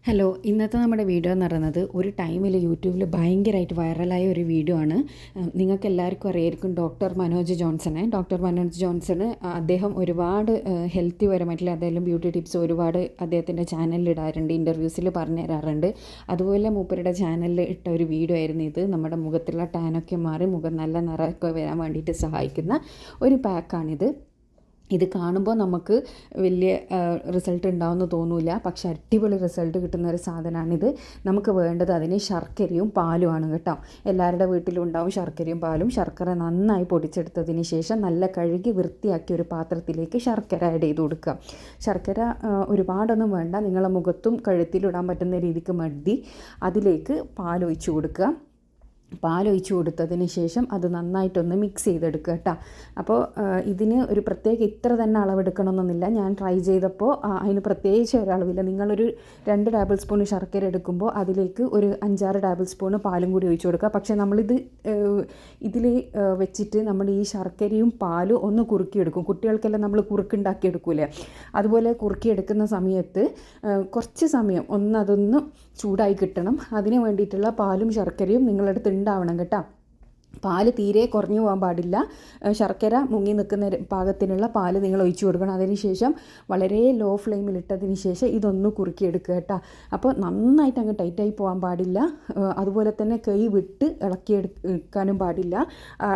Hello, ഇന്നത്തെ നമ്മുടെ video എന്ന് പറയുന്നത് ഒരു ടൈമിൽ യൂട്യൂബിൽ ഭയങ്കരമായിട്ട് വൈറലായ ഒരു വീഡിയോ ആണ്. നിങ്ങൾക്ക് എല്ലാവർക്കും അറിയായിരിക്കും ഡോക്ടർ മനോജ് ജോൺസണ്. അദ്ദേഹം ഒരുപാട് ഹെൽത്തി പരമായിട്ടുള്ള അദ്ദേഹം ബ്യൂട്ടി ടിപ്സ് ഒരുപാട് അദ്ദേഹത്തിൻ്റെ ചാനലിൽ ഇടാറുണ്ട്, ഇൻ്റർവ്യൂസിൽ പറഞ്ഞു തരാറുണ്ട്. അതുപോലെ മൂപ്പരുടെ ചാനലിൽ ഇട്ട ഒരു വീഡിയോ ആയിരുന്നു ഇത്. നമ്മുടെ മുഖത്തുള്ള ടാനൊക്കെ മാറി മുഖം നല്ല നിറമൊക്കെ വരാൻ വേണ്ടിയിട്ട് സഹായിക്കുന്ന ഒരു പാക്കാണിത്. ഇത് കാണുമ്പോൾ നമുക്ക് വലിയ റിസൾട്ട് ഉണ്ടാവുമെന്ന് തോന്നില്ല, പക്ഷെ അടിപൊളി റിസൾട്ട് കിട്ടുന്ന ഒരു സാധനമാണിത്. നമുക്ക് വേണ്ടത് അതിന് ശർക്കരയും പാലുമാണ് കേട്ടോ. എല്ലാവരുടെ വീട്ടിലും ഉണ്ടാവും ശർക്കരയും പാലും. ശർക്കര നന്നായി പൊടിച്ചെടുത്തതിന് ശേഷം നല്ല കഴുകി വൃത്തിയാക്കിയ ഒരു പാത്രത്തിലേക്ക് ശർക്കര ആഡ് ചെയ്ത് കൊടുക്കുക. ശർക്കര ഒരുപാടൊന്നും വേണ്ട, നിങ്ങളെ മുഖത്തും കഴുത്തിലിടാൻ പറ്റുന്ന രീതിക്ക് മതി. അതിലേക്ക് പാലൊഴിച്ച് കൊടുക്കുക. പാലൊഴിച്ച് കൊടുത്തതിന് ശേഷം അത് നന്നായിട്ടൊന്ന് മിക്സ് ചെയ്തെടുക്കുക കേട്ടോ. അപ്പോൾ ഇതിന് ഒരു പ്രത്യേക ഇത്ര തന്നെ അളവെടുക്കണമെന്നൊന്നുമില്ല. ഞാൻ ട്രൈ ചെയ്തപ്പോൾ അതിന് പ്രത്യേകിച്ച് ഒരളവില്ല. നിങ്ങളൊരു 2 ടേബിൾ സ്പൂൺ ശർക്കര എടുക്കുമ്പോൾ അതിലേക്ക് ഒരു 5-6 ടേബിൾ സ്പൂൺ പാലും കൂടി ഒഴിച്ച് കൊടുക്കുക. പക്ഷേ നമ്മളിത് ഇതിൽ വെച്ചിട്ട് നമ്മൾ ഈ ശർക്കരയും പാലും ഒന്ന് കുറുക്കിയെടുക്കും. കുട്ടികൾക്കെല്ലാം നമ്മൾ കുറുക്കുണ്ടാക്കിയെടുക്കൂലേ, അതുപോലെ കുറുക്കിയെടുക്കുന്ന സമയത്ത് കുറച്ച് സമയം അതൊന്ന് ചൂടായി കിട്ടണം. അതിന് വേണ്ടിയിട്ടുള്ള പാലും ശർക്കരയും നിങ്ങളടുത്ത് ഉണ്ടാവണം കേട്ടോ. പാല് തീരെ കുറഞ്ഞു പോകാൻ പാടില്ല. ശർക്കര മുങ്ങി നിൽക്കുന്ന പാകത്തിനുള്ള പാല് നിങ്ങൾ ഒഴിച്ചു കൊടുക്കണം. അതിനുശേഷം വളരെ ലോ ഫ്ലെയിമിലിട്ടതിന് ശേഷം ഇതൊന്ന് കുറുക്കിയെടുക്കുക കേട്ടോ. അപ്പോൾ നന്നായിട്ട് അങ്ങ് ടൈറ്റായി പോകാൻ പാടില്ല. അതുപോലെ തന്നെ കൈ വിട്ട് ഇളക്കിയെടുക്കാനും പാടില്ല.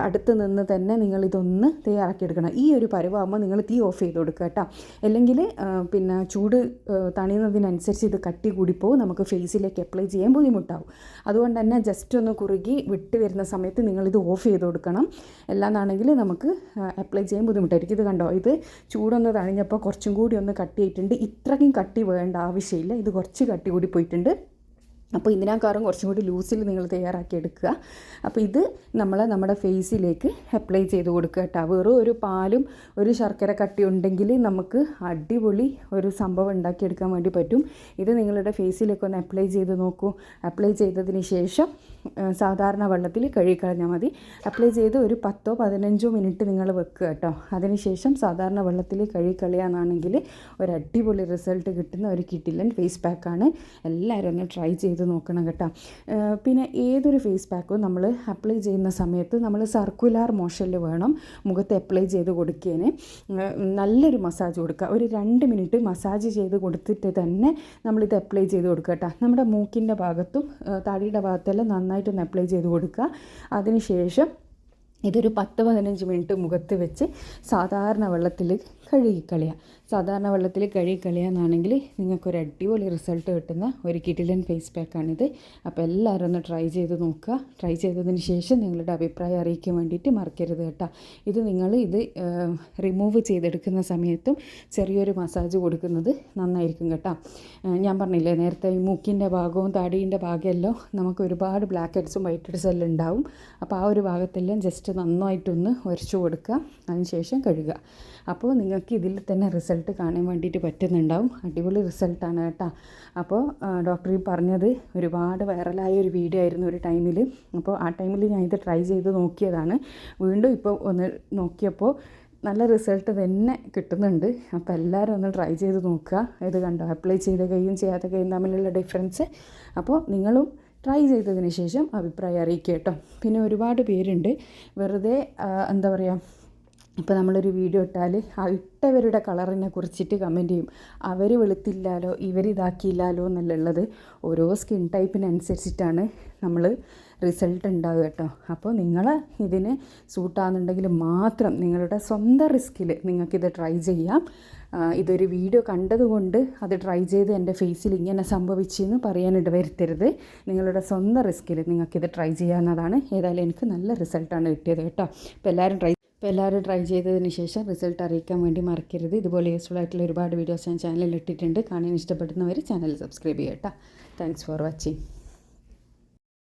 അടുത്ത് നിന്ന് തന്നെ നിങ്ങളിതൊന്ന് തയ്യാറാക്കിയെടുക്കണം. ഈ ഒരു പരുവാകുമ്പോൾ നിങ്ങൾ തീ ഓഫ് ചെയ്ത് കൊടുക്കുക കേട്ടോ. അല്ലെങ്കിൽ പിന്നെ ചൂട് തണിയുന്നതിനനുസരിച്ച് ഇത് കട്ടി കൂടിപ്പോവും, നമുക്ക് ഫേസിലേക്ക് അപ്ലൈ ചെയ്യാൻ ബുദ്ധിമുട്ടാവും. അതുകൊണ്ട് തന്നെ ജസ്റ്റ് ഒന്ന് കുറുകി വിട്ട് വരുന്ന സമയത്ത് നിങ്ങളിത് ഓഫ് ചെയ്ത് കൊടുക്കണം. അല്ലാന്നാണെങ്കിൽ നമുക്ക് അപ്ലൈ ചെയ്യാൻ ബുദ്ധിമുട്ടായിരിക്കും. ഇത് കണ്ടോ, ഇത് ചൂടൊന്ന് തണിഞ്ഞപ്പോൾ കുറച്ചും കൂടി ഒന്ന് കട്ടിയായിട്ടുണ്ട്. ഇത്രയ്ക്കും കട്ടി വേണ്ട ആവശ്യമില്ല, ഇത് കുറച്ച് കട്ടി കൂടി പോയിട്ടുണ്ട്. അപ്പോൾ ഇതിനേക്കാളും കുറച്ചും കൂടി ലൂസിൽ നിങ്ങൾ തയ്യാറാക്കി എടുക്കുക. അപ്പോൾ ഇത് നമ്മുടെ ഫേസിലേക്ക് അപ്ലൈ ചെയ്ത് കൊടുക്കുക കേട്ടോ. വെറും ഒരു പാലും ഒരു ശർക്കര കട്ടി ഉണ്ടെങ്കിൽ നമുക്ക് അടിപൊളി ഒരു സംഭവം ഉണ്ടാക്കിയെടുക്കാൻ വേണ്ടി പറ്റും. ഇത് നിങ്ങളുടെ ഫേസിലേക്ക് ഒന്ന് അപ്ലൈ ചെയ്ത് നോക്കൂ. അപ്ലൈ ചെയ്തതിന് ശേഷം സാധാരണ വെള്ളത്തിൽ കഴുകിക്കളഞ്ഞാൽ മതി. അപ്ലൈ ചെയ്ത് ഒരു 10-15 മിനിറ്റ് നിങ്ങൾ വെക്കുക കേട്ടോ. അതിനുശേഷം സാധാരണ വെള്ളത്തിൽ കഴുകിക്കളയാന്നാണെങ്കിൽ ഒരു അടിപൊളി റിസൾട്ട് കിട്ടുന്ന ഒരു കിടിലൻ ഫേസ് പാക്കാണ്. എല്ലാവരും ഒന്ന് ട്രൈ ചെയ്ത് നോക്കണം കേട്ടോ. പിന്നെ ഏതൊരു ഫേസ് പാക്കും നമ്മൾ അപ്ലൈ ചെയ്യുന്ന സമയത്ത് നമ്മൾ സർക്കുലാർ മോഷനിൽ വേണം മുഖത്ത് അപ്ലൈ ചെയ്ത് കൊടുക്കുകയാണ്. നല്ലൊരു മസാജ് കൊടുക്കുക. ഒരു 2 മിനിറ്റ് മസാജ് ചെയ്ത് കൊടുത്തിട്ട് തന്നെ നമ്മളിത് അപ്ലൈ ചെയ്ത് കൊടുക്കുക കേട്ടോ. നമ്മുടെ മൂക്കിൻ്റെ ഭാഗത്തും താടിയുടെ ഭാഗത്തെല്ലാം നന്നായിട്ടൊന്ന് അപ്ലൈ ചെയ്ത് കൊടുക്കുക. അതിനുശേഷം ഇതൊരു 10-15 മിനിറ്റ് മുഖത്ത് വെച്ച് സാധാരണ വെള്ളത്തിൽ കഴുകിക്കളയുക. സാധാരണ വെള്ളത്തിൽ കഴുകിക്കളയാന്നാണെങ്കിൽ നിങ്ങൾക്കൊരു അടിപൊളി റിസൾട്ട് കിട്ടുന്ന ഒരു കിടിലൻ ഫേസ് പാക്കാണിത്. അപ്പോൾ എല്ലാവരും ഒന്ന് ട്രൈ ചെയ്ത് നോക്കുക. ട്രൈ ചെയ്തതിന് ശേഷം നിങ്ങളുടെ അഭിപ്രായം അറിയിക്കാൻ വേണ്ടിയിട്ട് മറക്കരുത് കേട്ടോ. ഇത് റിമൂവ് ചെയ്തെടുക്കുന്ന സമയത്തും ചെറിയൊരു മസാജ് കൊടുക്കുന്നത് നന്നായിരിക്കും കേട്ടോ. ഞാൻ പറഞ്ഞില്ലേ നേരത്തെ, ഈ മൂക്കിൻ്റെ ഭാഗവും താടീൻ്റെ ഭാഗമെല്ലാം നമുക്ക് ഒരുപാട് ബ്ലാക്ക് ഹെഡ്സും വൈറ്റ് ഹെഡ്സും എല്ലാം ഉണ്ടാവും. അപ്പോൾ ആ ഒരു ഭാഗത്തെല്ലാം ജസ്റ്റ് നന്നായിട്ടൊന്ന് ഉരച്ചു കൊടുക്കുക. അതിനുശേഷം കഴുകുക. അപ്പോൾ നിങ്ങൾക്ക് ഇതിൽ തന്നെ റിസൾട്ട് കാണാൻ വേണ്ടിയിട്ട് പറ്റുന്നുണ്ടാവും. അടിപൊളി റിസൾട്ടാണ് കേട്ടോ. അപ്പോൾ ഡോക്ടർ പറഞ്ഞത് ഒരുപാട് വൈറലായ ഒരു വീഡിയോ ആയിരുന്നു ഒരു ടൈമിൽ. അപ്പോൾ ആ ടൈമിൽ ഞാൻ ഇത് ട്രൈ ചെയ്ത് നോക്കിയതാണ്. വീണ്ടും ഇപ്പോൾ ഒന്ന് നോക്കിയപ്പോൾ നല്ല റിസൾട്ട് തന്നെ കിട്ടുന്നുണ്ട്. അപ്പോൾ എല്ലാവരും ഒന്ന് ട്രൈ ചെയ്ത് നോക്കുക. ഇത് കണ്ടോ, അപ്ലൈ ചെയ്ത കൈയും ചെയ്യാത്ത കൈയും തമ്മിലുള്ള ഡിഫറൻസ്. അപ്പോൾ നിങ്ങളും ട്രൈ ചെയ്തതിന് ശേഷം അഭിപ്രായം അറിയിക്കുക കേട്ടോ. പിന്നെ ഒരുപാട് പേരുണ്ട് വെറുതെ എന്താ പറയുക, ഇപ്പോൾ നമ്മളൊരു വീഡിയോ ഇട്ടാൽ ആ ഇട്ടവരുടെ കളറിനെ കുറിച്ചിട്ട് കമൻറ്റ് ചെയ്യും. അവർ വെളുത്തില്ലാലോ, ഇവരിതാക്കിയില്ലാലോ എന്നുള്ളത്. ഓരോ സ്കിൻ ടൈപ്പിനനുസരിച്ചിട്ടാണ് നമ്മൾ റിസൾട്ട് ഉണ്ടാവുക കേട്ടോ. അപ്പോൾ നിങ്ങൾ ഇതിന് സൂട്ടാകുന്നുണ്ടെങ്കിൽ മാത്രം നിങ്ങളുടെ സ്വന്തം റിസ്കിൽ നിങ്ങൾക്കിത് ട്രൈ ചെയ്യാം. ഇതൊരു വീഡിയോ കണ്ടതുകൊണ്ട് അത് ട്രൈ ചെയ്ത് എൻ്റെ ഫേസിൽ ഇങ്ങനെ സംഭവിച്ചെന്ന് പറയാനിട വരുത്തരുത്. നിങ്ങളുടെ സ്വന്തം റിസ്കിൽ നിങ്ങൾക്കിത് ട്രൈ ചെയ്യാവുന്നതാണ്. ഏതായാലും എനിക്ക് നല്ല റിസൾട്ടാണ് കിട്ടിയത് കേട്ടോ. അപ്പോൾ എല്ലാവരും ട്രൈ ചെയ്തതിന് ശേഷം റിസൾട്ട് അറിയിക്കാൻ വേണ്ടി മറക്കരുത്. ഇതുപോലെ യൂസ്ഫുൾ ആയിട്ടുള്ള ഒരുപാട് വീഡിയോസ് ഞാൻ ചാനലിൽ ഇട്ടിട്ടുണ്ട്. കാണാൻ ഇഷ്ടപ്പെടുന്നവർ ചാനൽ സബ്സ്ക്രൈബ് ചെയ്യുക കേട്ടോ. Thanks for watching.